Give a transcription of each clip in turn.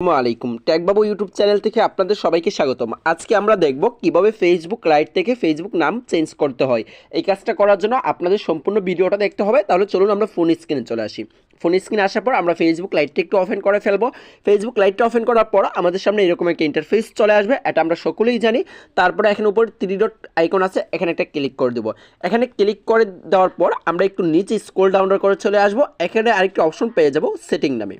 আসসালামু আলাইকুম ট্যাগ বাবু YouTube channel থেকে আপনাদের সবাইকে স্বাগতম। আজকে আমরা দেখব কিভাবে ফেসবুক লাইট থেকে ফেসবুক নাম চেঞ্জ করতে হয়। এই কাজটা করার জন্য আপনাদের সম্পূর্ণ ভিডিওটা দেখতে হবে। তাহলে চলুন আমরা ফোন স্ক্রিনে চলে আসি। ফোন স্ক্রিনে আসার পর আমরা ফেসবুক লাইটটা একটু ওপেন করে ফেলবো। ফেসবুক লাইটটা ওপেন করার পর আমাদের সামনে এরকম একটা ইন্টারফেস চলে আসবে, এটা আমরা সকলেই জানি। তারপরে এখানে উপর 3 ডট আইকন আছে, এখানে একটা ক্লিক করে দেবো। এখানে ক্লিক করে দেওয়ার পর আমরা একটু নিচে স্ক্রল ডাউন করে চলে আসবো। এখানে আরেকটি অপশন পেয়ে যাব সেটিং নামে।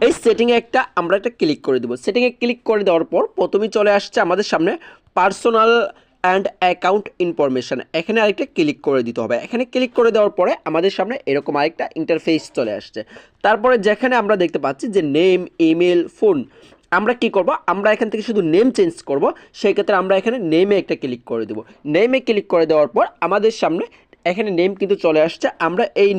এই সেটিংয়ে আমরা একটা ক্লিক করে দেবো। সেটিংয়ে ক্লিক করে দেওয়ার পর প্রথমেই চলে আসছে আমাদের সামনে পার্সোনাল অ্যান্ড অ্যাকাউন্ট ইনফরমেশান, এখানে আরেকটা ক্লিক করে দিতে হবে। এখানে ক্লিক করে দেওয়ার পরে আমাদের সামনে এরকম আরেকটা ইন্টারফেস চলে আসছে। তারপরে যেখানে আমরা দেখতে পাচ্ছি যে নেম, ইমেল, ফোন, আমরা কি করব, আমরা এখান থেকে শুধু নেম চেঞ্জ করব। সেই ক্ষেত্রে আমরা এখানে নেমে একটা ক্লিক করে দেবো। নেমে ক্লিক করে দেওয়ার পর আমাদের সামনে এখানে নেম কিন্তু চলে আসছে। আমরা এই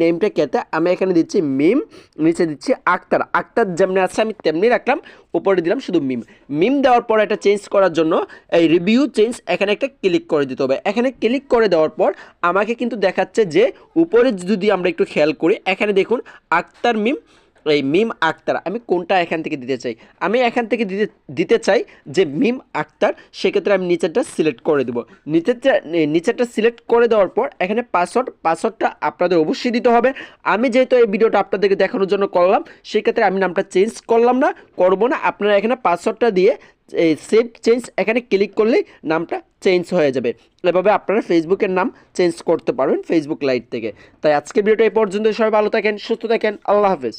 নেমটা কেটে আমি এখানে দিচ্ছি মিম, নিচে দিচ্ছি আক্তার। আক্তার যেমনি আছে আমি তেমনি রাখলাম, উপরে দিলাম শুধু মিম। মিম দেওয়ার পর এটা চেঞ্জ করার জন্য এই রিভিউ চেঞ্জ এখানে একটা ক্লিক করে দিতে হবে। এখানে ক্লিক করে দেওয়ার পর আমাকে কিন্তু দেখাচ্ছে যে উপরে যদি আমরা একটু খেয়াল করি, এখানে দেখুন আক্তার মিম, এই মিম আক্তার। আমি কোনটা এখান থেকে দিতে চাই, আমি এখান থেকে দিতে চাই যে মিম আক্তার। সেক্ষেত্রে আমি নিচেরটা সিলেক্ট করে দেবো। নিচেরটা সিলেক্ট করে দেওয়ার পর এখানে পাসওয়ার্ডটা আপনাদের অবশ্যই দিতে হবে। আমি যেহেতু এই ভিডিওটা আপনাদেরকে দেখানোর জন্য করলাম, সেক্ষেত্রে আমি নামটা চেঞ্জ করবো না। আপনারা এখানে পাসওয়ার্ডটা দিয়ে এই সেভ চেঞ্জ এখানে ক্লিক করলেই নামটা চেঞ্জ হয়ে যাবে। এভাবে আপনারা ফেসবুকের নাম চেঞ্জ করতে পারবেন ফেসবুক লাইট থেকে। তাই আজকের ভিডিওটা এই পর্যন্ত। সবাই ভালো থাকেন, সুস্থ থাকেন, আল্লাহ হাফেজ।